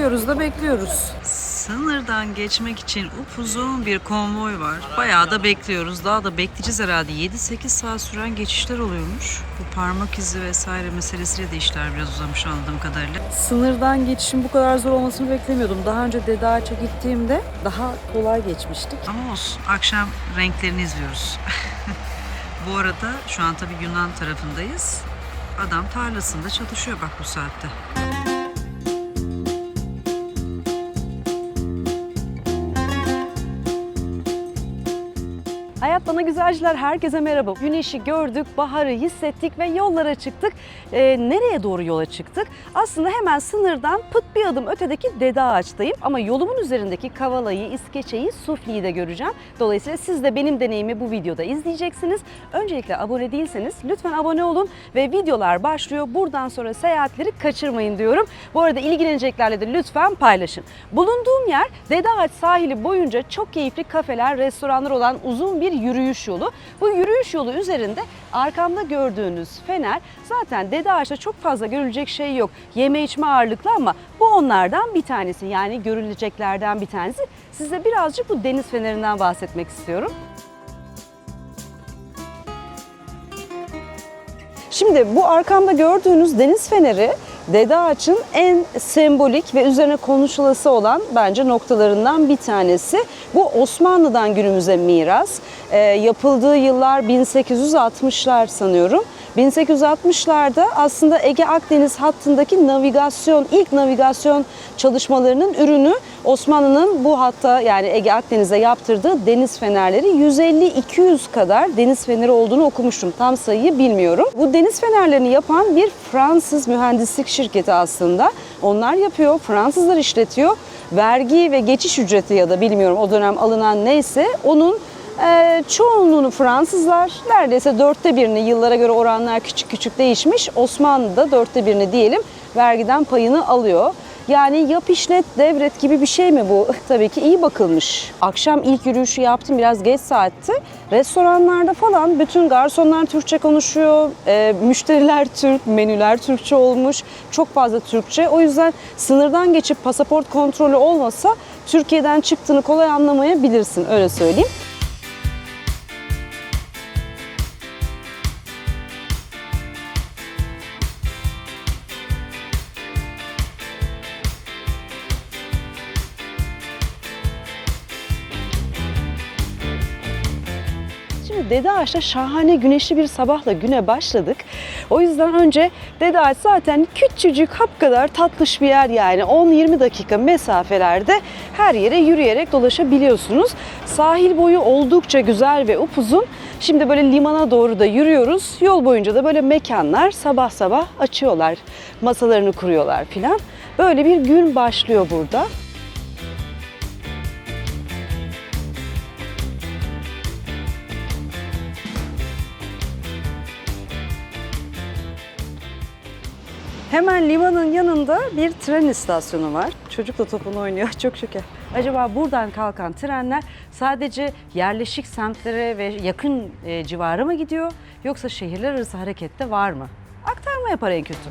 bekliyoruz da bekliyoruz. Sınırdan geçmek için upuzun bir konvoy var. Bayağı da bekliyoruz. Daha da bekleyeceğiz herhalde. 7-8 saat süren geçişler oluyormuş. Bu parmak izi vesaire meselesiyle de işler biraz uzamış anladığım kadarıyla. Sınırdan geçişin bu kadar zor olmasını beklemiyordum. Daha önce Dede Ağaç'a gittiğimde daha kolay geçmiştik. Ama olsun. Akşam renklerini izliyoruz. Bu arada şu an tabii Yunan tarafındayız. Adam tarlasında çalışıyor bak bu saatte. Hayat Bana Güzelciler, herkese merhaba. Güneşi gördük, baharı hissettik ve yollara çıktık. Nereye doğru yola çıktık? Aslında hemen sınırdan pıt bir adım ötedeki Dede Ağaç'tayım. Ama yolumun üzerindeki Kavala'yı, İskeçe'yi, Sufli'yi de göreceğim. Dolayısıyla siz de benim deneyimi bu videoda izleyeceksiniz. Öncelikle abone değilseniz lütfen abone olun ve videolar başlıyor. Buradan sonra seyahatleri kaçırmayın diyorum. Bu arada ilgileneceklerle de lütfen paylaşın. Bulunduğum yer Dede Ağaç sahili boyunca çok keyifli kafeler, restoranlar olan uzun bir yürüyüş yolu. Bu yürüyüş yolu üzerinde arkamda gördüğünüz fener, zaten Dede Ağaç'ta çok fazla görülecek şey yok. Yeme içme ağırlıklı ama bu onlardan bir tanesi, yani görüleceklerden bir tanesi. Size birazcık bu deniz fenerinden bahsetmek istiyorum. Şimdi bu arkamda gördüğünüz deniz feneri Dede Ağaç'ın en sembolik ve üzerine konuşulası olan bence noktalarından bir tanesi. Bu Osmanlı'dan günümüze miras. Yapıldığı yıllar 1860'lar sanıyorum. 1860'larda aslında Ege-Akdeniz hattındaki ilk navigasyon çalışmalarının ürünü Osmanlı'nın bu hatta, yani Ege-Akdeniz'e yaptırdığı deniz fenerleri. 150-200 kadar deniz feneri olduğunu okumuştum. Tam sayıyı bilmiyorum. Bu deniz fenerlerini yapan bir Fransız mühendislik şirketi aslında. Onlar yapıyor, Fransızlar işletiyor. Vergi ve geçiş ücreti ya da bilmiyorum o dönem alınan neyse onun çoğunluğunu Fransızlar, neredeyse 1/4'ünü, yıllara göre oranlar küçük küçük değişmiş, Osmanlı'da 1/4'ünü diyelim vergiden payını alıyor. Yani yap işlet devret gibi bir şey mi bu? Tabii ki iyi bakılmış. Akşam ilk yürüyüşü yaptım, biraz geç saatti. Restoranlarda falan bütün garsonlar Türkçe konuşuyor. Müşteriler Türk, menüler Türkçe olmuş. Çok fazla Türkçe. O yüzden sınırdan geçip pasaport kontrolü olmasa Türkiye'den çıktığını kolay anlamayabilirsin, öyle söyleyeyim. Dede Ağaç'ta şahane güneşli bir sabahla güne başladık. O yüzden önce Dede Ağaç zaten küçücük, hap kadar tatlış bir yer, yani 10-20 dakika mesafelerde her yere yürüyerek dolaşabiliyorsunuz. Sahil boyu oldukça güzel ve upuzun. Şimdi böyle limana doğru da yürüyoruz. Yol boyunca da böyle mekanlar sabah sabah açıyorlar. Masalarını kuruyorlar filan. Böyle bir gün başlıyor burada. Hemen limanın yanında bir tren istasyonu var. Çocuk da topunu oynuyor, çok şeker. Acaba buradan kalkan trenler sadece yerleşik semtlere ve yakın civara mı gidiyor? Yoksa şehirler arası harekette var mı? Aktarma yapar en kötü.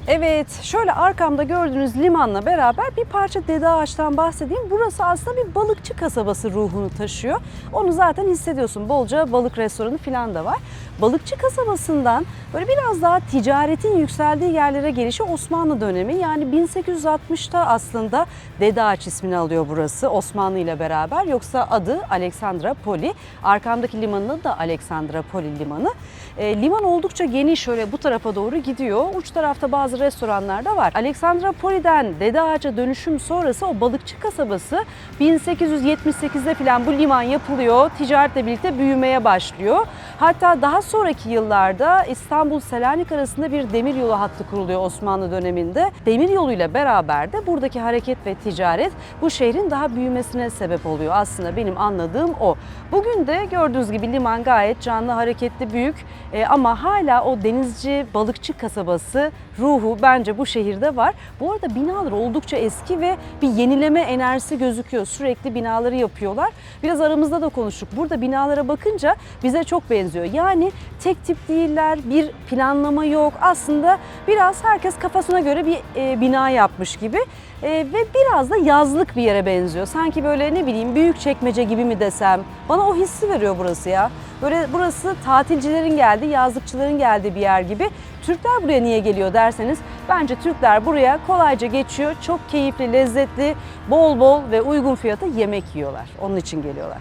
Evet, şöyle arkamda gördüğünüz limanla beraber bir parça Dede Ağaç'tan bahsedeyim. Burası aslında bir balıkçı kasabası ruhunu taşıyor. Onu zaten hissediyorsun. Bolca balık restoranı falan da var. Balıkçı kasabasından böyle biraz daha ticaretin yükseldiği yerlere gelişi Osmanlı dönemi. Yani 1860'ta aslında Dede Ağaç ismini alıyor burası Osmanlı ile beraber. Yoksa adı Aleksandropoli. Arkamdaki limanın adı da Aleksandropoli Limanı. Liman oldukça geniş, şöyle bu tarafa doğru gidiyor. Uç tarafta bazı restoranlar da var. Aleksandropoli'den Dede Ağaç'a dönüşüm sonrası o balıkçı kasabası 1878'de falan bu liman yapılıyor. Ticaretle birlikte büyümeye başlıyor. Hatta daha sonraki yıllarda İstanbul-Selanik arasında bir demiryolu hattı kuruluyor Osmanlı döneminde. Demiryoluyla beraber de buradaki hareket ve ticaret bu şehrin daha büyümesine sebep oluyor. Aslında benim anladığım o. Bugün de gördüğünüz gibi liman gayet canlı, hareketli, büyük ama hala o denizci, balıkçı kasabası ruhu ruhu bence bu şehirde var. Bu arada binalar oldukça eski ve bir yenileme enerjisi gözüküyor. Sürekli binaları yapıyorlar. Biraz aramızda da konuştuk. Burada binalara bakınca bize çok benziyor. Yani tek tip değiller, bir planlama yok. Aslında biraz herkes kafasına göre bir bina yapmış gibi. Ve biraz da yazlık bir yere benziyor. Sanki böyle ne bileyim Büyükçekmece gibi mi desem. Bana o hissi veriyor burası ya. Böyle burası tatilcilerin geldiği, yazlıkçıların geldiği bir yer gibi. Türkler buraya niye geliyor derseniz bence Türkler buraya kolayca geçiyor. Çok keyifli, lezzetli, bol bol ve uygun fiyata yemek yiyorlar. Onun için geliyorlar.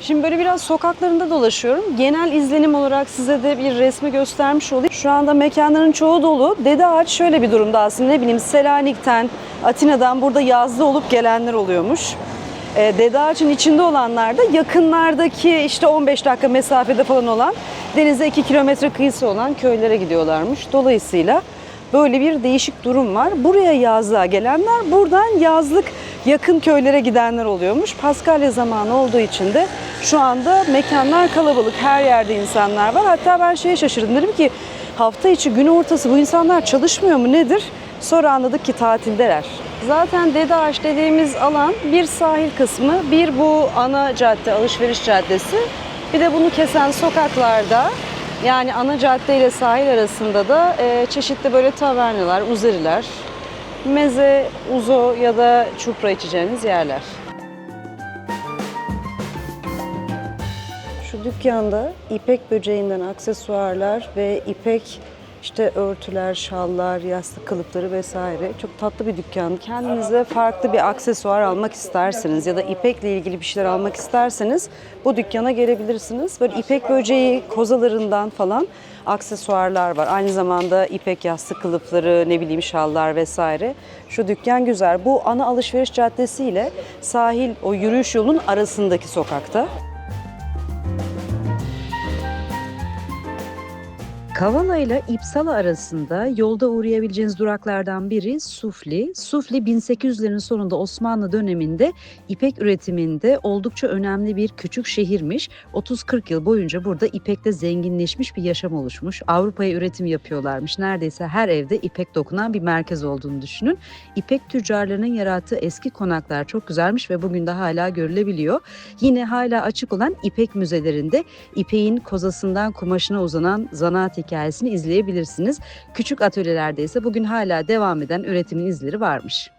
Şimdi böyle biraz sokaklarında dolaşıyorum. Genel izlenim olarak size de bir resmi göstermiş olayım. Şu anda mekanların çoğu dolu. Dede Ağaç şöyle bir durumda aslında, ne bileyim Selanik'ten, Atina'dan burada yazlı olup gelenler oluyormuş. Dede Ağaç'ın içinde olanlar da yakınlardaki işte 15 dakika mesafede falan olan, denize 2 kilometre kıyısı olan köylere gidiyorlarmış. Dolayısıyla böyle bir değişik durum var. Buraya yazlığa gelenler, buradan yazlık yakın köylere gidenler oluyormuş. Paskalya zamanı olduğu için de şu anda mekanlar kalabalık. Her yerde insanlar var. Hatta ben şeye şaşırdım. Dedim ki hafta içi gün ortası bu insanlar çalışmıyor mu nedir? Sonra anladık ki tatildeler. Zaten Dede Ağaç dediğimiz alan bir sahil kısmı, bir bu ana cadde, alışveriş caddesi. Bir de bunu kesen sokaklarda, yani ana cadde ile sahil arasında da çeşitli böyle tavernalar, uzeriler, meze, uzo ya da çupra içeceğiniz yerler. Şu dükkanda ipek böceğinden aksesuarlar ve ipek işte örtüler, şallar, yastık kılıfları vesaire. Çok tatlı bir dükkan. Kendinize farklı bir aksesuar almak isterseniz ya da ipekle ilgili bir şeyler almak isterseniz bu dükkana gelebilirsiniz. Böyle ipek böceği kozalarından falan aksesuarlar var. Aynı zamanda ipek yastık kılıfları, ne bileyim şallar vesaire. Şu dükkan güzel. Bu ana alışveriş caddesi ile sahil, o yürüyüş yolunun arasındaki sokakta. Kavala ile İpsala arasında yolda uğrayabileceğiniz duraklardan biri Sufli. Sufli 1800'lerin sonunda Osmanlı döneminde ipek üretiminde oldukça önemli bir küçük şehirmiş. 30-40 yıl boyunca burada ipekle zenginleşmiş bir yaşam oluşmuş. Avrupa'ya üretim yapıyorlarmış. Neredeyse her evde ipek dokunan bir merkez olduğunu düşünün. İpek tüccarlarının yarattığı eski konaklar çok güzelmiş ve bugün de hala görülebiliyor. Yine hala açık olan ipek müzelerinde ipeğin kozasından kumaşına uzanan zanaat hikayesini izleyebilirsiniz. Küçük atölyelerde ise bugün hala devam eden üretimin izleri varmış.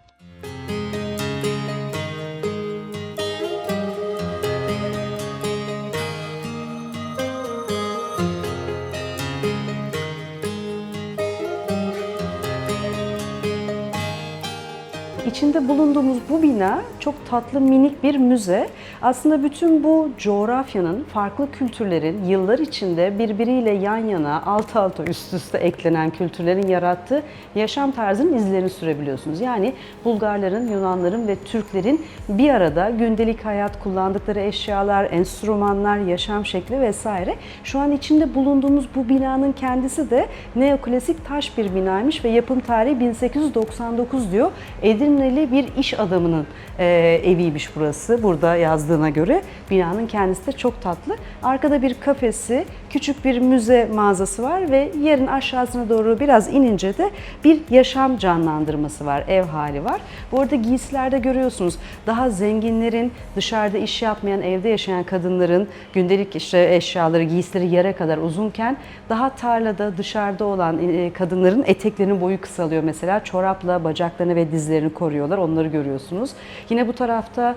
İçinde bulunduğumuz bu bina çok tatlı, minik bir müze. Aslında bütün bu coğrafyanın, farklı kültürlerin yıllar içinde birbiriyle yan yana, alt alta, üst üste eklenen kültürlerin yarattığı yaşam tarzının izlerini sürebiliyorsunuz. Yani Bulgarların, Yunanların ve Türklerin bir arada gündelik hayat, kullandıkları eşyalar, enstrümanlar, yaşam şekli vesaire. Şu an içinde bulunduğumuz bu binanın kendisi de neoklasik taş bir binaymış ve yapım tarihi 1899 diyor. Edirneli bir iş adamının eviymiş burası. Burada yazdığına göre binanın kendisi de çok tatlı. Arkada bir kafesi, küçük bir müze mağazası var ve yerin aşağısına doğru biraz inince de bir yaşam canlandırması var, ev hali var. Bu arada giysilerde görüyorsunuz. Daha zenginlerin, dışarıda iş yapmayan, evde yaşayan kadınların gündelik işte eşyaları, giysileri yere kadar uzunken daha tarlada, dışarıda olan kadınların eteklerinin boyu kısalıyor mesela. Çorapla bacaklarını ve dizlerini koruyorlar. Onları görüyorsunuz. Yine bu tarafta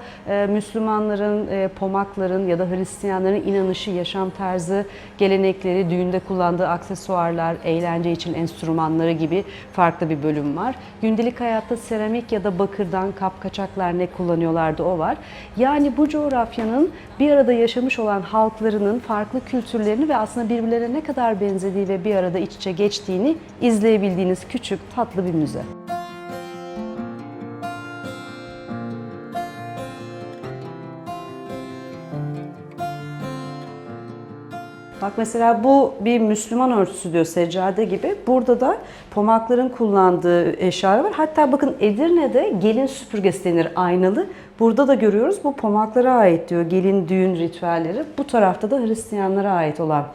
Müslümanların, Pomakların ya da Hristiyanların inanışı, yaşam tarzı, gelenekleri, düğünde kullandığı aksesuarlar, eğlence için enstrümanları gibi farklı bir bölüm var. Gündelik hayatta seramik ya da bakırdan kapkaçaklar ne kullanıyorlardı o var. Yani bu coğrafyanın bir arada yaşamış olan halklarının farklı kültürlerini ve aslında birbirlerine ne kadar benzediği ve bir arada iç içe geçtiğini izleyebildiğiniz küçük, tatlı bir müze. Bak Bak mesela bu bir Müslüman örtüsü diyor, seccade gibi. Burada da pomakların kullandığı eşyalar var. Hatta bakın Edirne'de gelin süpürgesi denir, aynalı. Burada da görüyoruz, bu pomaklara ait diyor, gelin düğün ritüelleri. Bu tarafta da Hristiyanlara ait olan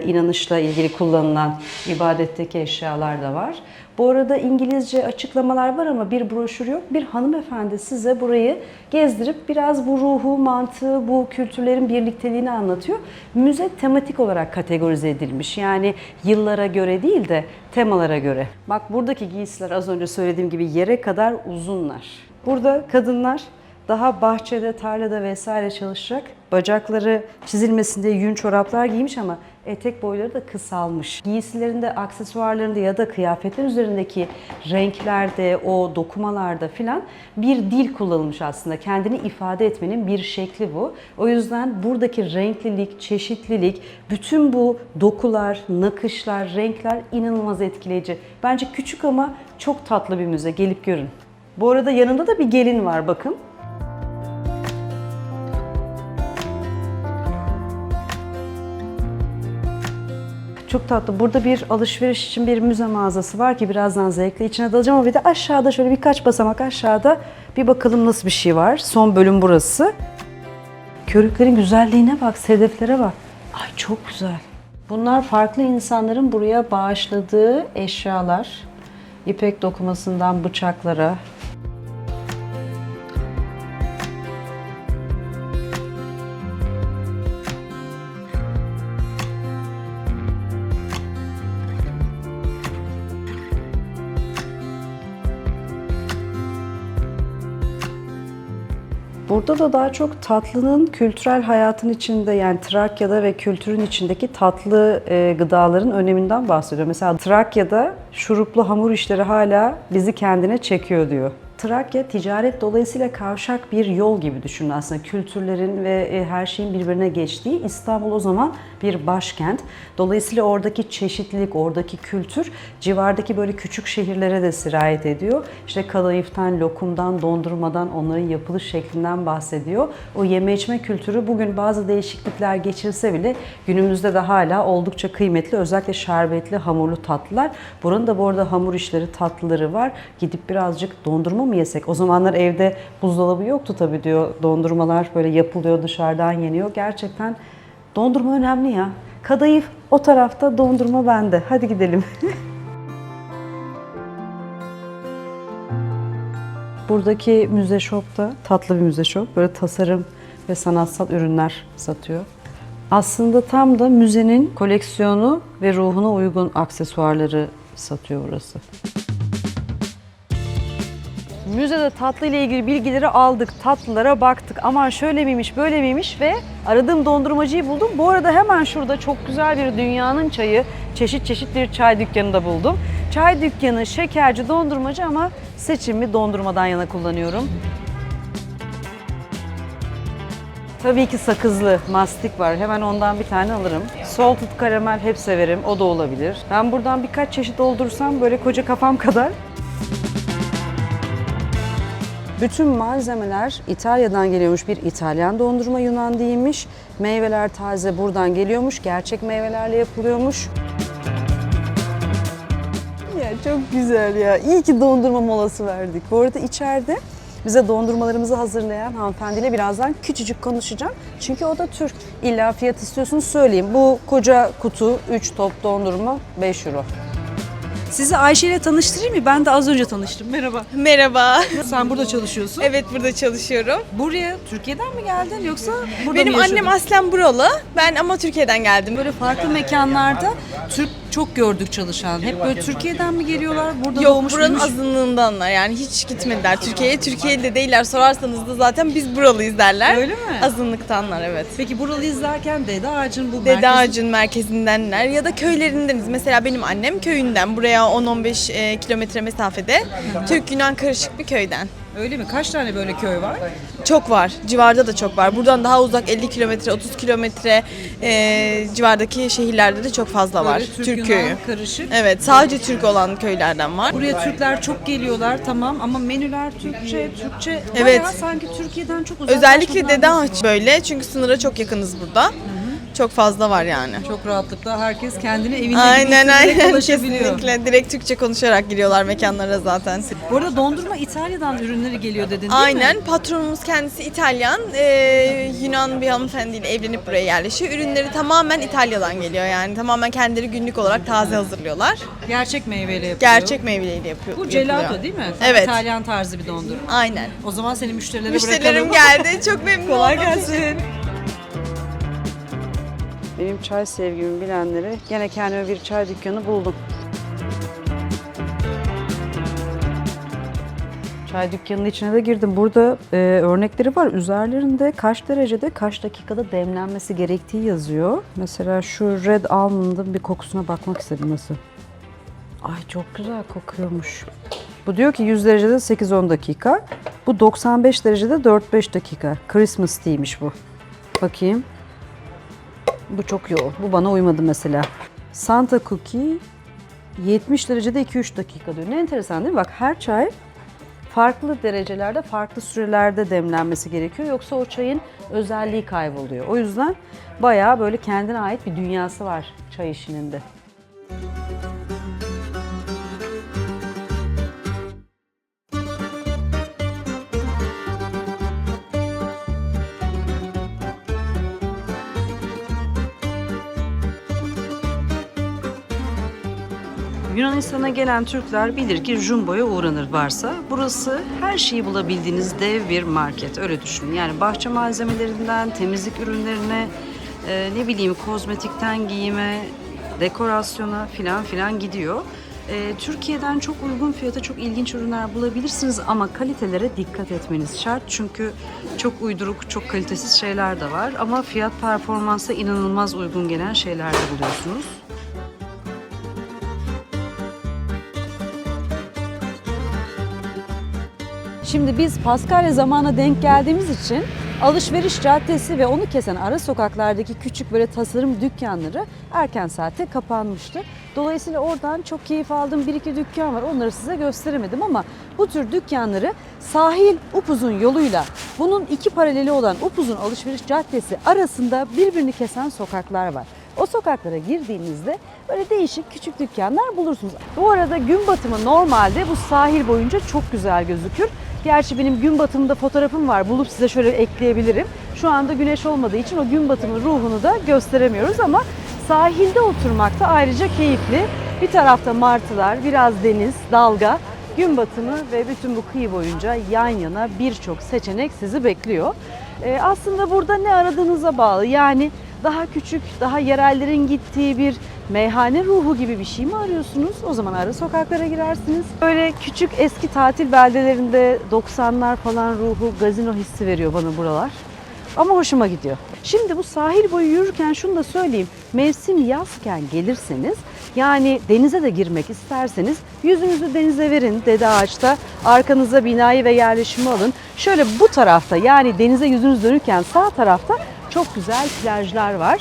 inanışla ilgili kullanılan ibadetteki eşyalar da var. Bu arada İngilizce açıklamalar var ama bir broşür yok. Bir hanımefendi size burayı gezdirip biraz bu ruhu, mantığı, bu kültürlerin birlikteliğini anlatıyor. Müze tematik olarak kategorize edilmiş. Yani yıllara göre değil de temalara göre. Bak buradaki giysiler az önce söylediğim gibi yere kadar uzunlar. Burada kadınlar daha bahçede, tarlada vesaire çalışacak. Bacakları çizilmesin diye yün çoraplar giymiş ama etek boyları da kısalmış. Giysilerinde, aksesuarlarında ya da kıyafetler üzerindeki renklerde, o dokumalarda filan bir dil kullanılmış aslında. Kendini ifade etmenin bir şekli bu. O yüzden buradaki renklilik, çeşitlilik, bütün bu dokular, nakışlar, renkler inanılmaz etkileyici. Bence küçük ama çok tatlı bir müze. Gelip görün. Bu arada yanında da bir gelin var bakın. Çok tatlı. Burada bir alışveriş için bir müze mağazası var ki birazdan zevkle içine dalacağım ama bir de aşağıda şöyle birkaç basamak aşağıda bir bakalım nasıl bir şey var. Son bölüm burası. Körüklerin güzelliğine bak, sedeflere bak. Ay çok güzel. Bunlar farklı insanların buraya bağışladığı eşyalar. İpek dokumasından bıçaklara. Burada da daha çok tatlının kültürel hayatın içinde, yani Trakya'da ve kültürün içindeki tatlı gıdaların öneminden bahsediyor. Mesela Trakya'da şuruplu hamur işleri hala bizi kendine çekiyor diyor. Trakya ticaret dolayısıyla kavşak bir yol gibi düşünün aslında. Kültürlerin ve her şeyin birbirine geçtiği. İstanbul o zaman bir başkent. Dolayısıyla oradaki çeşitlilik, oradaki kültür civardaki böyle küçük şehirlere de sirayet ediyor. İşte kadayıftan, lokumdan, dondurmadan, onların yapılış şeklinden bahsediyor. O yeme içme kültürü bugün bazı değişiklikler geçirse bile günümüzde de hala oldukça kıymetli. Özellikle şerbetli, hamurlu tatlılar. Buranın da bu arada hamur işleri, tatlıları var. Gidip birazcık dondurma mı yesek? O zamanlar evde buzdolabı yoktu tabii diyor. Dondurmalar böyle yapılıyor, dışarıdan yeniyor. Gerçekten dondurma önemli ya. Kadayıf o tarafta, dondurma bende. Hadi gidelim. Buradaki müze shop'ta tatlı bir müze shop. Böyle tasarım ve sanatsal ürünler satıyor. Aslında tam da müzenin koleksiyonu ve ruhuna uygun aksesuarları satıyor burası. Müzede tatlı ile ilgili bilgileri aldık, tatlılara baktık. Aman şöyle miymiş, böyle miymiş ve aradığım dondurmacıyı buldum. Bu arada hemen şurada çok güzel bir dünyanın çayı, çeşit çeşit bir çay dükkanı da buldum. Çay dükkanı, şekerci, dondurmacı ama seçimimi dondurmadan yana kullanıyorum. Tabii ki sakızlı mastik var. Hemen ondan bir tane alırım. Salted karamel hep severim. O da olabilir. Ben buradan birkaç çeşit doldursam böyle koca kafam kadar. Bütün malzemeler İtalya'dan geliyormuş. Bir İtalyan dondurma, Yunan değilmiş. Meyveler taze buradan geliyormuş. Gerçek meyvelerle yapılıyormuş. Ya çok güzel ya. İyi ki dondurma molası verdik. Bu arada içeride bize dondurmalarımızı hazırlayan hanımefendiyle birazdan küçücük konuşacağım. Çünkü o da Türk. İlla fiyat istiyorsunuz söyleyeyim. Bu koca kutu 3 top dondurma 5 euro. Sizi Ayşe ile tanıştırayım mı? Ben de az önce tanıştım. Merhaba. Merhaba. Sen burada çalışıyorsun. Evet, burada çalışıyorum. Buraya Türkiye'den mi geldin yoksa burada Benim mı yaşadın? annem aslen buralı. Ben ama Türkiye'den geldim. Böyle farklı mekanlarda Türk çok gördük çalışan. Hep böyle Türkiye'den mi geliyorlar? Burada Yok, doğmuş buranın büyümüş. azınlığındanlar. Yani hiç gitmediler Türkiye'ye. Türkiye'de değiller. Sorarsanız da zaten biz buralıyız derler. Öyle mi? Azınlıktanlar, evet. Peki buralı izlerken Dede Ağacı'nın bu Dede Ağacı'nın merkezindenler ya da köylerindeniz. Mesela benim annem köyünden. Buraya 10-15 kilometre mesafede. Türk-Yunan karışık bir köyden. Öyle mi? Kaç tane böyle köy var? Çok var. Civarda da çok var. Buradan daha uzak 50 kilometre, 30 kilometre civardaki şehirlerde de çok fazla var. Böyle Türk köyü. Türk-Yunan karışık. Evet, sadece Türk olan köylerden var. Buraya Türkler çok geliyorlar tamam ama menüler Türkçe. Evet. Bayağı sanki Türkiye'den çok uzaklaşmadan. Özellikle Dede Ağaç böyle çünkü sınıra çok yakınız burada. çok fazla var yani. Çok rahatlıkla herkes kendini evinde Aynen gibi hissederek aynen ulaşabiliyor. kesinlikle. Direkt Türkçe konuşarak giriyorlar mekanlara zaten. Bu arada dondurma İtalya'dan ürünleri geliyor dedin değil mi? Aynen. Patronumuz kendisi İtalyan. Yunan bir hanımefendiyle evlenip buraya yerleşiyor. Ürünleri tamamen İtalya'dan geliyor yani. Tamamen kendileri günlük olarak taze hazırlıyorlar. Gerçek meyveyle yapıyor. Gerçek meyveleriyle yapıyor. Bu gelato yapılıyor. değil mi? Evet. İtalyan tarzı bir dondurma. Aynen. O zaman seni müşterilere Müşterilerim bırakalım. geldi. Çok memnun Kolay oldum. gelsin. Benim çay sevgimi bilenleri gene kendime bir çay dükkanı buldum. Çay dükkanının içine de girdim. Burada örnekleri var. Üzerlerinde kaç derecede, kaç dakikada demlenmesi gerektiği yazıyor. Mesela şu Red Almond'ın bir kokusuna bakmak istedim nasıl. Ay çok güzel kokuyormuş. Bu diyor ki 100 derecede 8-10 dakika. Bu 95 derecede 4-5 dakika. Christmas tea'ymiş bu. Bakayım. Bu çok yoğun. Bu bana uymadı mesela. Santa Cookie 70 derecede 2-3 dakika diyor. Ne enteresan değil mi? Bak her çay farklı derecelerde, farklı sürelerde demlenmesi gerekiyor. Yoksa o çayın özelliği kayboluyor. O yüzden bayağı böyle kendine ait bir dünyası var çay işinin de. Yunanistan'a gelen Türkler bilir ki Jumbo'ya uğranır varsa. Burası her şeyi bulabildiğiniz dev bir market. Öyle düşünün. Yani bahçe malzemelerinden temizlik ürünlerine, ne bileyim kozmetikten giyime, dekorasyona filan filan gidiyor. Türkiye'den çok uygun fiyata çok ilginç ürünler bulabilirsiniz ama kalitelere dikkat etmeniz şart. Çünkü çok uyduruk, çok kalitesiz şeyler de var ama fiyat performansa inanılmaz uygun gelen şeyler de buluyorsunuz. Şimdi biz Paskalya zamanına denk geldiğimiz için alışveriş caddesi ve onu kesen ara sokaklardaki küçük böyle tasarım dükkanları erken saatte kapanmıştı. Dolayısıyla oradan çok keyif aldığım bir iki dükkan var. Onları size gösteremedim ama bu tür dükkanları sahil upuzun yoluyla bunun iki paraleli olan upuzun alışveriş caddesi arasında birbirini kesen sokaklar var. O sokaklara girdiğinizde böyle değişik küçük dükkanlar bulursunuz. Bu arada gün batımı normalde bu sahil boyunca çok güzel gözükür. Gerçi benim gün batımında fotoğrafım var. Bulup size şöyle ekleyebilirim. Şu anda güneş olmadığı için o gün batımı ruhunu da gösteremiyoruz ama sahilde oturmak da ayrıca keyifli. Bir tarafta martılar, biraz deniz, dalga, gün batımı ve bütün bu kıyı boyunca yan yana birçok seçenek sizi bekliyor. Aslında burada ne aradığınıza bağlı. Yani daha küçük, daha yerellerin gittiği bir meyhane ruhu gibi bir şey mi arıyorsunuz? O zaman ara sokaklara girersiniz. Böyle küçük eski tatil beldelerinde 90'lar falan ruhu, gazino hissi veriyor bana buralar. Ama hoşuma gidiyor. Şimdi bu sahil boyu yürürken şunu da söyleyeyim. Mevsim yazken gelirseniz, yani denize de girmek isterseniz yüzünüzü denize verin Dede Ağaç'ta. Arkanıza binayı ve yerleşimi alın. Şöyle bu tarafta, yani denize yüzünüz dönürken sağ tarafta çok güzel plajlar var.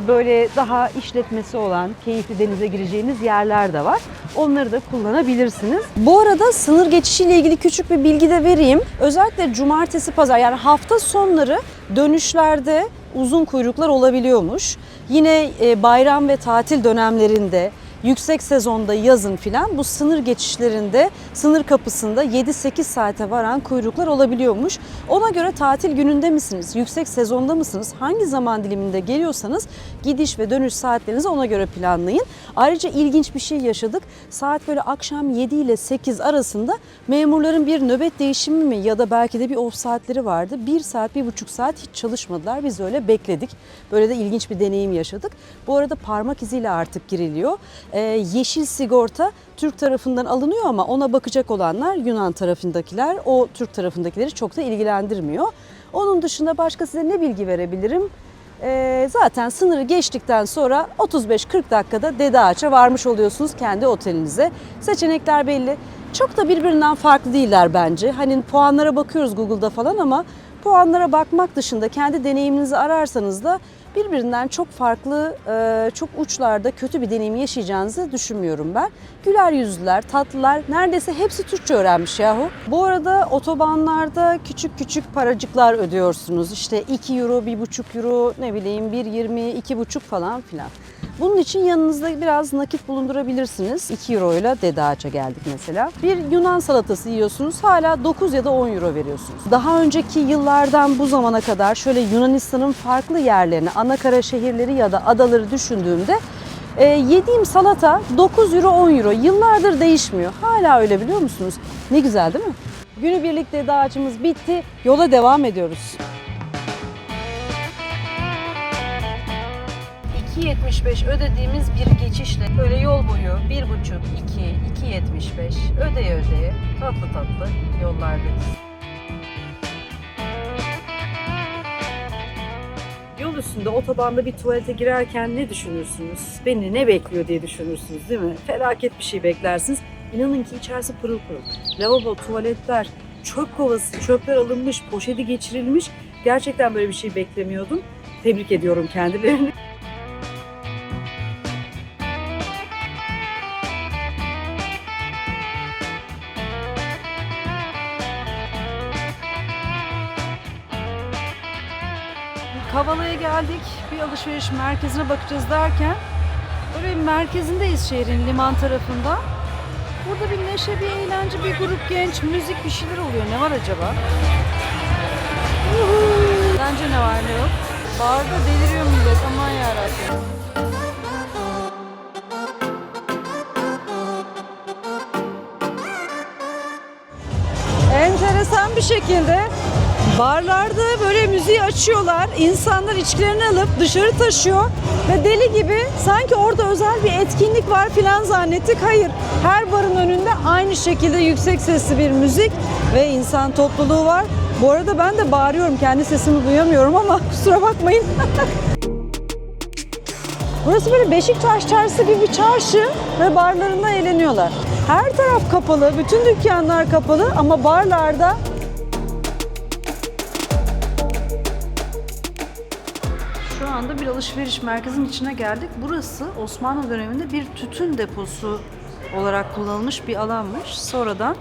Böyle daha işletmesi olan, keyifli denize gireceğiniz yerler de var. Onları da kullanabilirsiniz. Bu arada sınır geçişiyle ilgili küçük bir bilgi de vereyim. Özellikle cumartesi, pazar, yani hafta sonları dönüşlerde uzun kuyruklar olabiliyormuş. Yine bayram ve tatil dönemlerinde, yüksek sezonda yazın filan bu sınır geçişlerinde, sınır kapısında 7-8 saate varan kuyruklar olabiliyormuş. Ona göre tatil gününde misiniz, yüksek sezonda mısınız, hangi zaman diliminde geliyorsanız gidiş ve dönüş saatlerinizi ona göre planlayın. Ayrıca ilginç bir şey yaşadık. Saat böyle akşam 7 ile 8 arasında memurların bir nöbet değişimi mi ya da belki de bir off saatleri vardı. 1 saat, 1,5 saat hiç çalışmadılar. Biz öyle bekledik. Böyle de ilginç bir deneyim yaşadık. Bu arada parmak iziyle artık giriliyor. Yeşil sigorta Türk tarafından alınıyor ama ona bakacak olanlar Yunan tarafındakiler. O Türk tarafındakileri çok da ilgilendirmiyor. Onun dışında başka size ne bilgi verebilirim? Zaten sınırı geçtikten sonra 35-40 dakikada Dede Ağaç'a varmış oluyorsunuz kendi otelinize. Seçenekler belli. Çok da birbirinden farklı değiller bence. Hani puanlara bakıyoruz Google'da falan ama puanlara bakmak dışında kendi deneyiminizi ararsanız da birbirinden çok farklı, çok uçlarda kötü bir deneyim yaşayacağınızı düşünmüyorum ben. Güler yüzlüler, tatlılar, neredeyse hepsi Türkçe öğrenmiş yahu. Bu arada otobanlarda küçük küçük paracıklar ödüyorsunuz. İşte 2 euro, 1,5 euro, ne bileyim 1,20, 2,5 falan filan. Bunun için yanınızda biraz nakit bulundurabilirsiniz. 2 euro ile Dede Ağaç'a geldik mesela. Bir Yunan salatası yiyorsunuz, hala 9 ya da 10 euro veriyorsunuz. Daha önceki yıllardan bu zamana kadar şöyle Yunanistan'ın farklı yerlerini, anakara şehirleri ya da adaları düşündüğümde yediğim salata 9 euro, 10 euro. Yıllardır değişmiyor. Hala öyle, biliyor musunuz? Ne güzel değil mi? Günübirlik Dede Ağaç'ımız bitti. Yola devam ediyoruz. 2,75 ödediğimiz bir geçişle böyle yol boyu 1,5, 2, 2,75 ödeye tatlı tatlı yollardayız. Yol üstünde otobanda bir tuvalete girerken ne düşünürsünüz? Beni ne bekliyor diye düşünürsünüz, değil mi? Felaket bir şey beklersiniz. İnanın ki içerisi pırıl pırıl. Lavabo, tuvaletler, çöp kovası, çöpler alınmış, poşeti geçirilmiş. Gerçekten böyle bir şey beklemiyordum. Tebrik ediyorum kendilerini. Kavala'ya geldik. Bir alışveriş merkezine bakacağız derken böyle merkezindeyiz, şehrin liman tarafında. Burada bir neşe, bir eğlence, bir grup genç, müzik, bir şeyler oluyor. Ne var acaba? Bence ne var ne yok. Barda deliriyor millet, aman yarabbim. Enteresan bir şekilde barlarda böyle müziği açıyorlar. İnsanlar içkilerini alıp dışarı taşıyor ve deli gibi sanki orada özel bir etkinlik var filan zannettik. Hayır, her barın önünde aynı şekilde yüksek sesli bir müzik ve insan topluluğu var. Bu arada ben de bağırıyorum, kendi sesimi duyamıyorum ama kusura bakmayın. Burası böyle Beşiktaş çarşısı gibi bir çarşı ve barlarında eğleniyorlar. Her taraf kapalı, bütün dükkanlar kapalı ama barlarda şu anda bir alışveriş merkezinin içine geldik. Burası Osmanlı döneminde bir tütün deposu olarak kullanılmış bir alanmış. Sonradan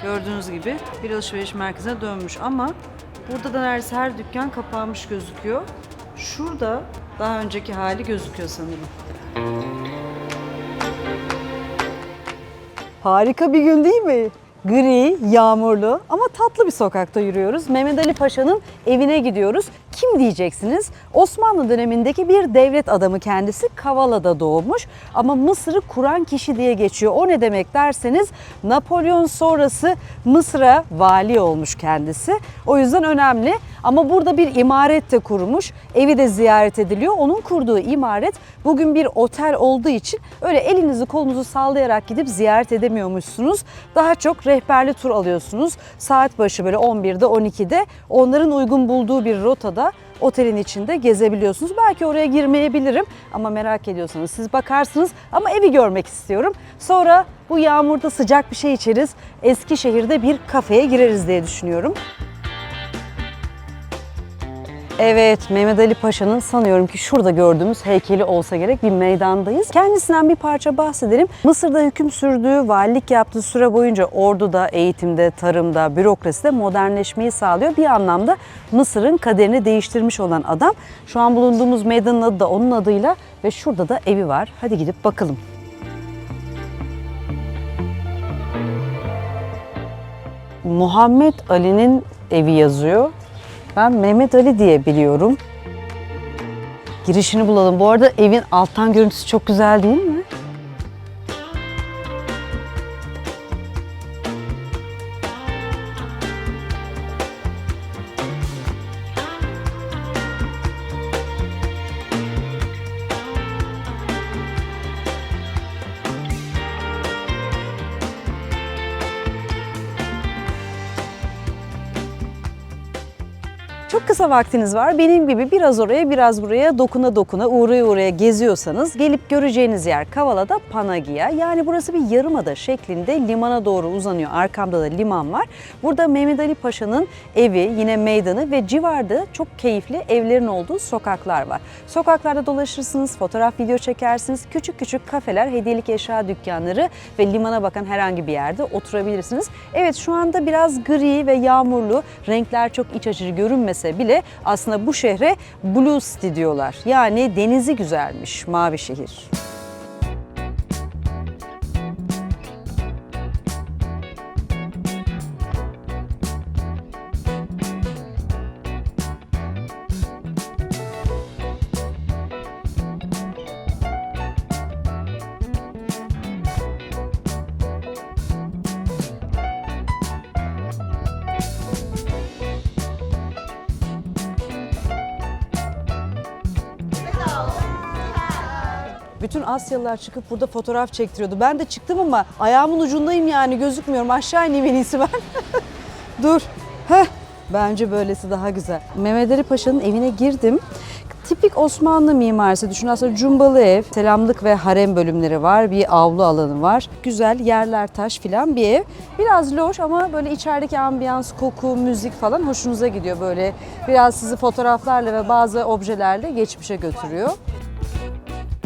gördüğünüz gibi bir alışveriş merkezine dönmüş ama burada da neredeyse her dükkan kapanmış gözüküyor. Şurada daha önceki hali gözüküyor sanırım. Harika bir gün değil mi? Gri, yağmurlu ama tatlı bir sokakta yürüyoruz. Mehmet Ali Paşa'nın evine gidiyoruz. Kim diyeceksiniz? Osmanlı dönemindeki bir devlet adamı kendisi. Kavala'da doğmuş ama Mısır'ı kuran kişi diye geçiyor. O ne demek derseniz Napolyon sonrası Mısır'a vali olmuş kendisi. O yüzden önemli ama burada bir imaret de kurmuş. Evi de ziyaret ediliyor. Onun kurduğu imaret bugün bir otel olduğu için öyle elinizi kolunuzu sallayarak gidip ziyaret edemiyormuşsunuz. Daha çok rehberli tur alıyorsunuz. Saat başı böyle 11'de 12'de onların uygun bulduğu bir rotada otelin içinde gezebiliyorsunuz. Belki oraya girmeyebilirim ama merak ediyorsanız siz bakarsınız ama evi görmek istiyorum. Sonra bu yağmurda sıcak bir şey içeriz. Eskişehir'de bir kafeye gireriz diye düşünüyorum. Evet, Mehmet Ali Paşa'nın sanıyorum ki şurada gördüğümüz heykeli olsa gerek bir meydandayız. Kendisinden bir parça bahsedelim. Mısır'da hüküm sürdüğü, valilik yaptığı süre boyunca orduda, eğitimde, tarımda, bürokraside modernleşmeyi sağlıyor. Bir anlamda Mısır'ın kaderini değiştirmiş olan adam. Şu an bulunduğumuz meydanın adı da onun adıyla ve şurada da evi var. Hadi gidip bakalım. Muhammed Ali'nin evi yazıyor. Ben Mehmet Ali diye biliyorum. Girişini bulalım. Bu arada evin alttan görüntüsü çok güzel değil mi? Çok kısa vaktiniz var. Benim gibi biraz oraya biraz buraya dokuna dokuna uğraya uğraya geziyorsanız gelip göreceğiniz yer Kavala'da Panagia. Yani burası bir yarımada şeklinde limana doğru uzanıyor. Arkamda da liman var. Burada Mehmet Ali Paşa'nın evi, yine meydanı ve civarda çok keyifli evlerin olduğu sokaklar var. Sokaklarda dolaşırsınız, fotoğraf, video çekersiniz. Küçük küçük kafeler, hediyelik eşya dükkanları ve limana bakan herhangi bir yerde oturabilirsiniz. Evet, şu anda biraz gri ve yağmurlu, renkler çok iç açıcı görünmese bile aslında bu şehre Blue City diyorlar. Yani denizi güzelmiş, mavi şehir. Bütün Asyalılar çıkıp burada fotoğraf çektiriyordu. Ben de çıktım ama ayağımın ucundayım, yani gözükmüyorum. Aşağı ineyim en iyisi ben. Dur. Heh. Bence böylesi daha güzel. Mehmet Ali Paşa'nın evine girdim. Tipik Osmanlı mimarisi düşün. Aslında cumbalı ev, selamlık ve harem bölümleri var. Bir avlu alanı var. Güzel, yerler taş filan bir ev. Biraz loş ama böyle içerideki ambiyans, koku, müzik falan hoşunuza gidiyor. Böyle biraz sizi fotoğraflarla ve bazı objelerle geçmişe götürüyor.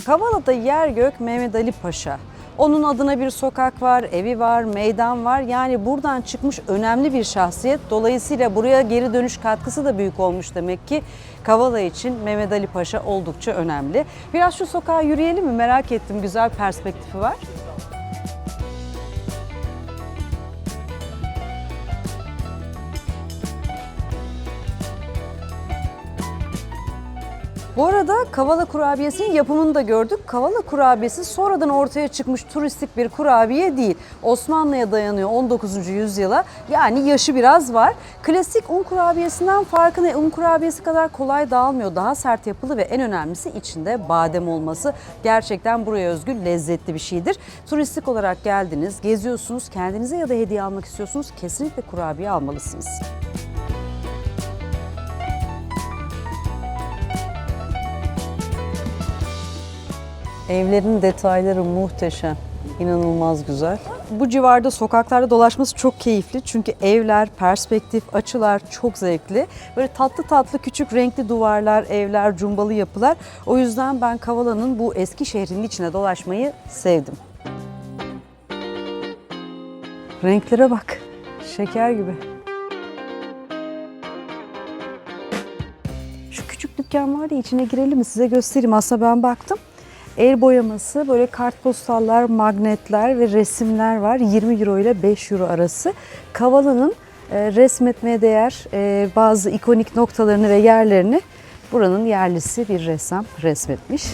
Kavala'da yer gök Mehmet Ali Paşa. Onun adına bir sokak var, evi var, meydan var. Yani buradan çıkmış önemli bir şahsiyet. Dolayısıyla buraya geri dönüş katkısı da büyük olmuş demek ki. Kavala için Mehmet Ali Paşa oldukça önemli. Biraz şu sokağa yürüyelim mi? Merak ettim, güzel perspektifi var. Bu arada Kavala kurabiyesinin yapımını da gördük. Kavala kurabiyesi sonradan ortaya çıkmış turistik bir kurabiye değil. Osmanlı'ya dayanıyor, 19. yüzyıla. Yani yaşı biraz var. Klasik un kurabiyesinden farkı ne? Un kurabiyesi kadar kolay dağılmıyor. Daha sert yapılı ve en önemlisi içinde badem olması. Gerçekten buraya özgü lezzetli bir şeydir. Turistik olarak geldiniz, geziyorsunuz, kendinize ya da hediye almak istiyorsunuz. Kesinlikle kurabiye almalısınız. Evlerin detayları muhteşem, inanılmaz güzel. Bu civarda sokaklarda dolaşması çok keyifli çünkü evler, perspektif, açılar çok zevkli. Böyle tatlı tatlı küçük renkli duvarlar, evler, cumbalı yapılar. O yüzden ben Kavala'nın bu eski şehrinin içine dolaşmayı sevdim. Renklere bak, şeker gibi. Şu küçük dükkan var ya, içine girelim mi, size göstereyim. Aslında ben baktım. El boyaması, böyle kartpostallar, magnetler ve resimler var. 20 euro ile 5 euro arası. Kavala'nın resmetmeye değer bazı ikonik noktalarını ve yerlerini buranın yerlisi bir ressam resmetmiş.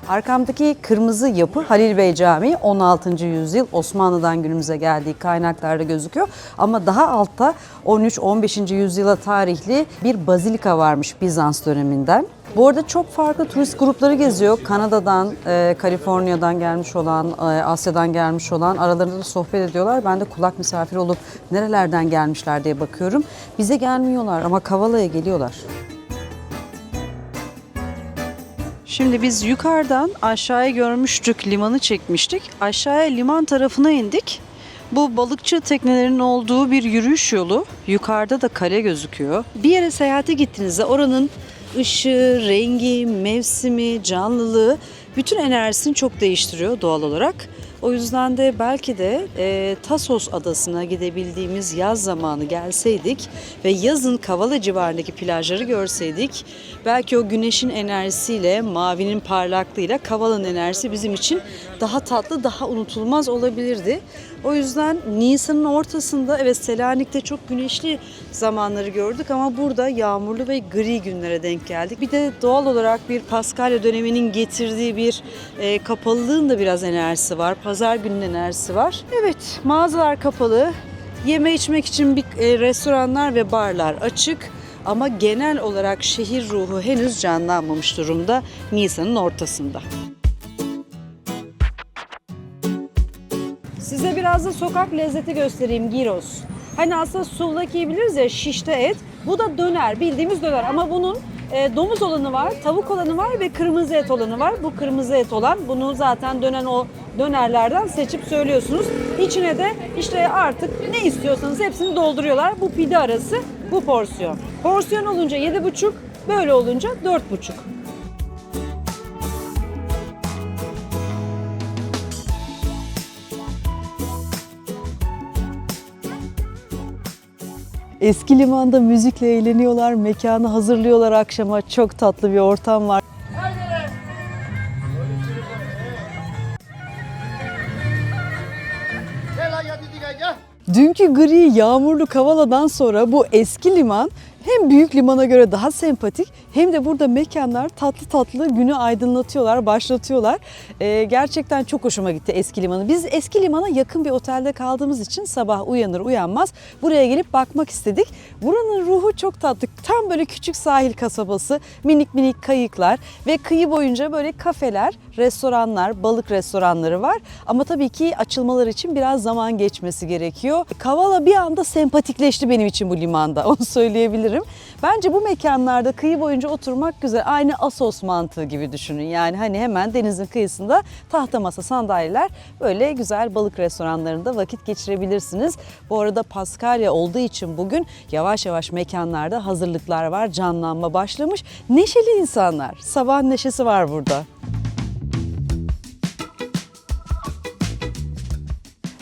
Arkamdaki kırmızı yapı Halil Bey Camii, 16. yüzyıl Osmanlı'dan günümüze geldiği kaynaklarda gözüküyor. Ama daha altta 13-15. yüzyıla tarihli bir bazilika varmış Bizans döneminden. Bu arada çok farklı turist grupları geziyor. Kanada'dan, Kaliforniya'dan gelmiş olan, Asya'dan gelmiş olan, aralarında da sohbet ediyorlar. Ben de kulak misafiri olup nerelerden gelmişler diye bakıyorum. Bize gelmiyorlar ama Kavala'ya geliyorlar. Şimdi biz yukarıdan aşağıya görmüştük, limanı çekmiştik. Aşağıya liman tarafına indik. Bu balıkçı teknelerinin olduğu bir yürüyüş yolu. Yukarıda da kale gözüküyor. Bir yere seyahate gittiğinizde oranın ışığı, rengi, mevsimi, canlılığı bütün enerjisini çok değiştiriyor doğal olarak. O yüzden de belki de Tasos adasına gidebildiğimiz yaz zamanı gelseydik ve yazın Kavala civarındaki plajları görseydik, belki o güneşin enerjisiyle, mavinin parlaklığıyla Kavala'nın enerjisi bizim için daha tatlı, daha unutulmaz olabilirdi. O yüzden Nisan'ın ortasında, evet, Selanik'te çok güneşli zamanları gördük ama burada yağmurlu ve gri günlere denk geldik. Bir de doğal olarak bir Paskalya döneminin getirdiği bir kapalılığın da biraz enerjisi var. Pazar gününün enerjisi var. Evet, mağazalar kapalı. Yeme içmek için restoranlar ve barlar açık. Ama genel olarak şehir ruhu henüz canlanmamış durumda Nisan'ın ortasında. Biraz da sokak lezzeti göstereyim, gyros. Hani aslında souvlaki'yi biliriz ya, şişte et. Bu da döner, bildiğimiz döner ama bunun domuz olanı var, tavuk olanı var ve kırmızı et olanı var. Bu kırmızı et olan, bunu zaten dönen o dönerlerden seçip söylüyorsunuz. İçine de işte artık ne istiyorsanız hepsini dolduruyorlar. Bu pide arası, bu porsiyon. Porsiyon olunca 7,5, böyle olunca 4,5. Eski limanda müzikle eğleniyorlar, mekanı hazırlıyorlar akşama. Çok tatlı bir ortam var. Dünkü gri, yağmurlu Kavala'dan sonra bu eski liman hem büyük limana göre daha sempatik hem de burada mekanlar tatlı tatlı günü aydınlatıyorlar, başlatıyorlar. Gerçekten çok hoşuma gitti eski limanı. Biz eski limana yakın bir otelde kaldığımız için sabah uyanır uyanmaz buraya gelip bakmak istedik. Buranın ruhu çok tatlı. Tam böyle küçük sahil kasabası, minik minik kayıklar ve kıyı boyunca böyle kafeler, restoranlar, balık restoranları var. Ama tabii ki açılmaları için biraz zaman geçmesi gerekiyor. Kavala bir anda sempatikleşti benim için bu limanda, onu söyleyebilirim. Bence bu mekanlarda kıyı boyunca oturmak güzel. Aynı Assos mantığı gibi düşünün. Yani hani hemen denizin kıyısında tahta masa, sandalyeler, böyle güzel balık restoranlarında vakit geçirebilirsiniz. Bu arada Paskalya olduğu için bugün yavaş yavaş mekanlarda hazırlıklar var. Canlanma başlamış. Neşeli insanlar. Sabah neşesi var burada.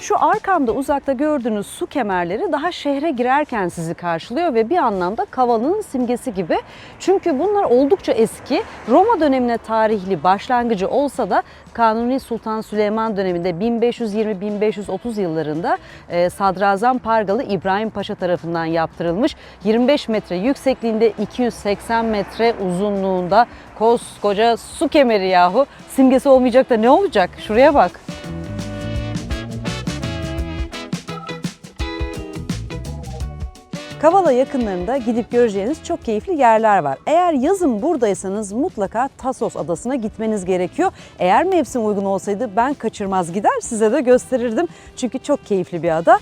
Şu arkamda uzakta gördüğünüz su kemerleri daha şehre girerken sizi karşılıyor ve bir anlamda Kavala'nın simgesi gibi. Çünkü bunlar oldukça eski. Roma dönemine tarihli başlangıcı olsa da Kanuni Sultan Süleyman döneminde 1520-1530 yıllarında Sadrazam Pargalı İbrahim Paşa tarafından yaptırılmış. 25 metre yüksekliğinde, 280 metre uzunluğunda koskoca su kemeri yahu. Simgesi olmayacak da ne olacak? Şuraya bak. Kavala yakınlarında gidip göreceğiniz çok keyifli yerler var. Eğer yazın buradaysanız mutlaka Tasos Adası'na gitmeniz gerekiyor. Eğer mevsim uygun olsaydı ben kaçırmaz gider size de gösterirdim. Çünkü çok keyifli bir ada.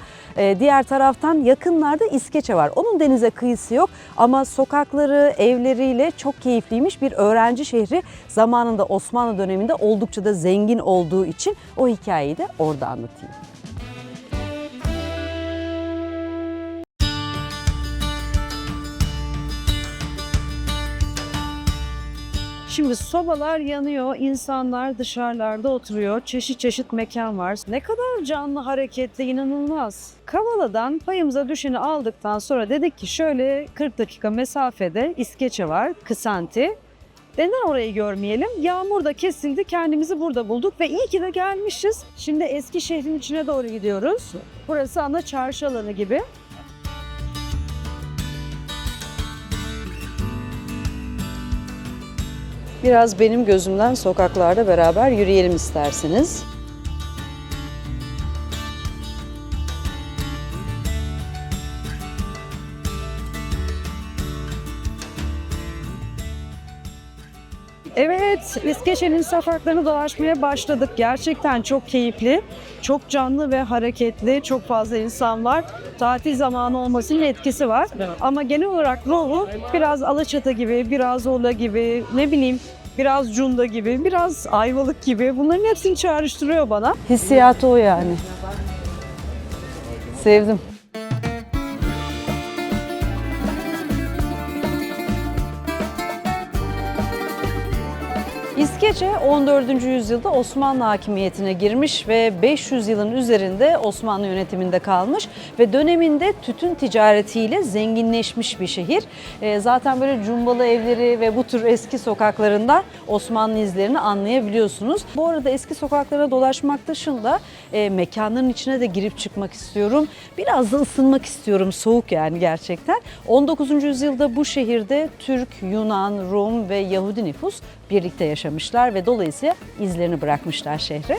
Diğer taraftan yakınlarda İskeçe var. Onun denize kıyısı yok ama sokakları, evleriyle çok keyifliymiş. Bir öğrenci şehri, zamanında Osmanlı döneminde oldukça da zengin olduğu için o hikayeyi de orada anlatayım. Şimdi sobalar yanıyor, insanlar dışarılarda oturuyor, çeşit çeşit mekan var. Ne kadar canlı, hareketli, inanılmaz. Kavala'dan payımıza düşeni aldıktan sonra dedik ki şöyle 40 dakika mesafede İskeçe var, Kısanti. Neden orayı görmeyelim? Yağmur da kesildi, kendimizi burada bulduk ve iyi ki de gelmişiz. Şimdi eski şehrin içine doğru gidiyoruz. Burası ana çarşı alanı gibi. Biraz benim gözümden sokaklarda beraber yürüyelim isterseniz. Evet, İskeçe'nin sokaklarını dolaşmaya başladık. Gerçekten çok keyifli, çok canlı ve hareketli, çok fazla insan var. Tatil zamanı olmasının etkisi var. Ama genel olarak ruhu biraz Alaçatı gibi, biraz Urla gibi, ne bileyim, biraz Cunda gibi, biraz Ayvalık gibi. Bunların hepsini çağrıştırıyor bana. Hissiyatı o yani. Sevdim. İskeçe 14. yüzyılda Osmanlı hakimiyetine girmiş ve 500 yılın üzerinde Osmanlı yönetiminde kalmış ve döneminde tütün ticaretiyle zenginleşmiş bir şehir. Zaten böyle cumbalı evleri ve bu tür eski sokaklarından Osmanlı izlerini anlayabiliyorsunuz. Bu arada eski sokaklara dolaşmak dışında mekanların içine de girip çıkmak istiyorum. Biraz da ısınmak istiyorum. Soğuk yani gerçekten. 19. yüzyılda bu şehirde Türk, Yunan, Rum ve Yahudi nüfus birlikte yaşamışlar ve dolayısıyla izlerini bırakmışlar şehre.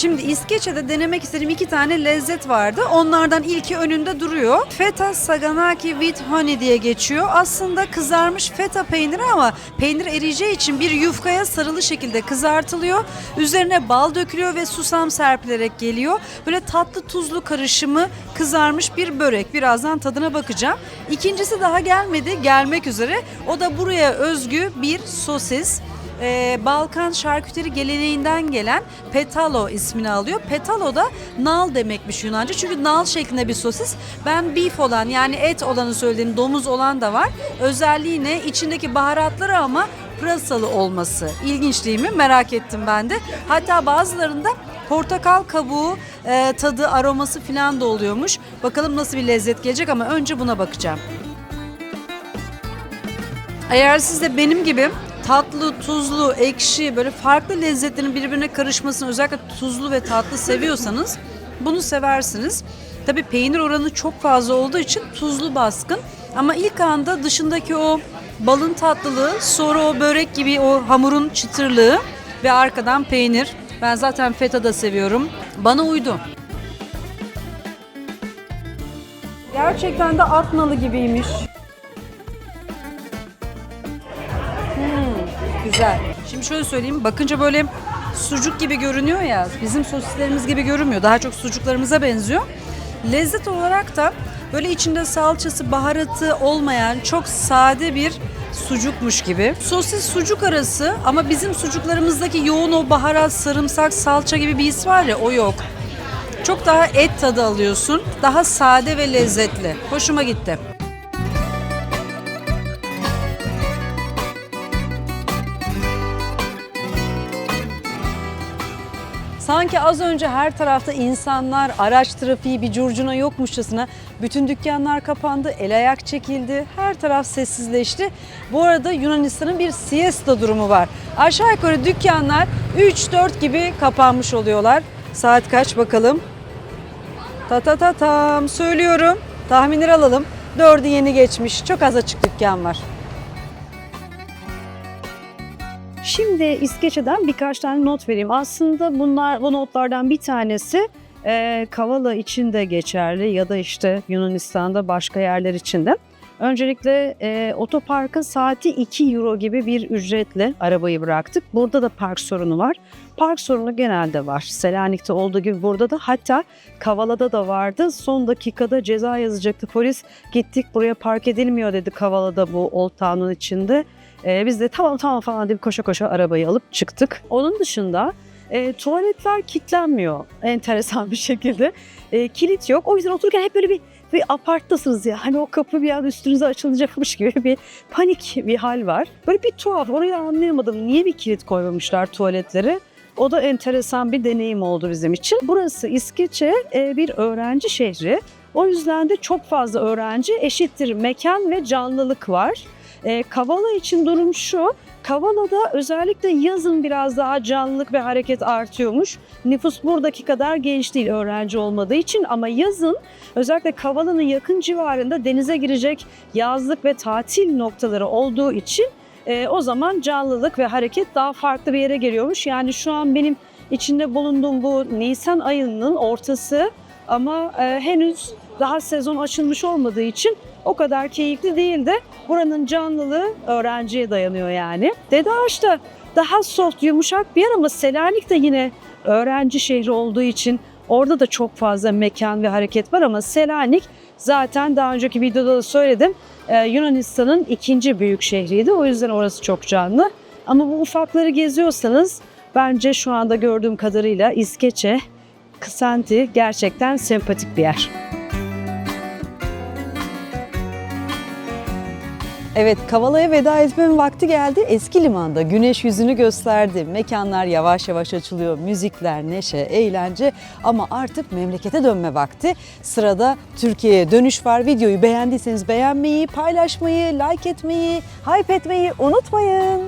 Şimdi İskeçe'de denemek istediğim 2 tane lezzet vardı. Onlardan ilki önünde duruyor. Feta Saganaki with honey diye geçiyor. Aslında kızarmış feta peyniri ama peynir eriyeceği için bir yufkaya sarılı şekilde kızartılıyor. Üzerine bal dökülüyor ve susam serpilerek geliyor. Böyle tatlı tuzlu karışımı kızarmış bir börek. Birazdan tadına bakacağım. İkincisi daha gelmedi, gelmek üzere. O da buraya özgü bir sosis. Balkan şarküteri geleneğinden gelen petalo ismini alıyor. Petalo da nal demekmiş Yunanca. Çünkü nal şeklinde bir sosis. Ben beef olan yani et olanı söyledim. Domuz olan da var. Özelliği ne? İçindeki baharatları ama pırasalı olması. İlginç değil mi? Merak ettim ben de. Hatta bazılarında portakal kabuğu tadı, aroması falan da oluyormuş. Bakalım nasıl bir lezzet gelecek ama önce buna bakacağım. Eğer siz de benim gibi tatlı, tuzlu, ekşi böyle farklı lezzetlerin birbirine karışmasını özellikle tuzlu ve tatlı seviyorsanız bunu seversiniz. Tabii peynir oranı çok fazla olduğu için tuzlu baskın ama ilk anda dışındaki o balın tatlılığı, sonra o börek gibi o hamurun çıtırlığı ve arkadan peynir. Ben zaten feta da seviyorum. Bana uydu. Gerçekten de at nalı gibiymiş. Güzel. Şimdi şöyle söyleyeyim. Bakınca böyle sucuk gibi görünüyor ya. Bizim sosislerimiz gibi görünmüyor. Daha çok sucuklarımıza benziyor. Lezzet olarak da böyle içinde salçası, baharatı olmayan çok sade bir sucukmuş gibi. Sosis sucuk arası ama bizim sucuklarımızdaki yoğun o baharat, sarımsak, salça gibi bir his var ya, o yok. Çok daha et tadı alıyorsun. Daha sade ve lezzetli. Hoşuma gitti. Sanki az önce her tarafta insanlar, araç trafiği bir curcuna yokmuşçasına bütün dükkanlar kapandı, el ayak çekildi, her taraf sessizleşti. Bu arada Yunanistan'ın bir siesta durumu var. Aşağı yukarı dükkanlar 3-4 gibi kapanmış oluyorlar. Saat kaç bakalım? Tam söylüyorum. Tahminleri alalım. 4'ü yeni geçmiş. Çok az açık dükkan var. Şimdi İskeçe'den birkaç tane not vereyim. Aslında bu notlardan bir tanesi Kavala için de geçerli ya da işte Yunanistan'da başka yerler için de. Öncelikle otoparkın saati 2 euro gibi bir ücretle arabayı bıraktık. Burada da park sorunu var. Park sorunu genelde var. Selanik'te olduğu gibi burada da, hatta Kavala'da da vardı. Son dakikada ceza yazacaktı polis. Gittik, buraya park edilmiyor dedi Kavala'da, bu Old Town'un içinde. Biz de tamam falan deyip koşa koşa arabayı alıp çıktık. Onun dışında tuvaletler kilitlenmiyor enteresan bir şekilde. Kilit yok. O yüzden otururken hep böyle bir aparttasınız ya. Hani o kapı bir an üstünüze açılacakmış gibi bir panik bir hal var. Böyle bir tuhaf. Orayı anlayamadım. Niye bir kilit koymamışlar tuvaletlere? O da enteresan bir deneyim oldu bizim için. Burası İskeçe bir öğrenci şehri. O yüzden de çok fazla öğrenci eşittir mekan ve canlılık var. Kavala için durum şu. Kavala'da özellikle yazın biraz daha canlılık ve hareket artıyormuş. Nüfus buradaki kadar genç değil öğrenci olmadığı için, ama yazın özellikle Kavala'nın yakın civarında denize girecek yazlık ve tatil noktaları olduğu için o zaman canlılık ve hareket daha farklı bir yere geliyormuş. Yani şu an benim içinde bulunduğum bu Nisan ayının ortası ama henüz daha sezon açılmış olmadığı için o kadar keyifli değil de buranın canlılığı öğrenciye dayanıyor yani. Dedeağaç da daha soft, yumuşak bir yer ama Selanik de yine öğrenci şehri olduğu için orada da çok fazla mekan ve hareket var, ama Selanik zaten daha önceki videoda da söyledim, Yunanistan'ın 2. büyük şehriydi. O yüzden orası çok canlı. Ama bu ufakları geziyorsanız bence şu anda gördüğüm kadarıyla İskeçe, Ksanti gerçekten sempatik bir yer. Evet, Kavala'ya veda etmenin vakti geldi. Eski limanda güneş yüzünü gösterdi. Mekanlar yavaş yavaş açılıyor. Müzikler, neşe, eğlence, ama artık memlekete dönme vakti. Sırada Türkiye'ye dönüş var. Videoyu beğendiyseniz beğenmeyi, paylaşmayı, like etmeyi, hype etmeyi unutmayın.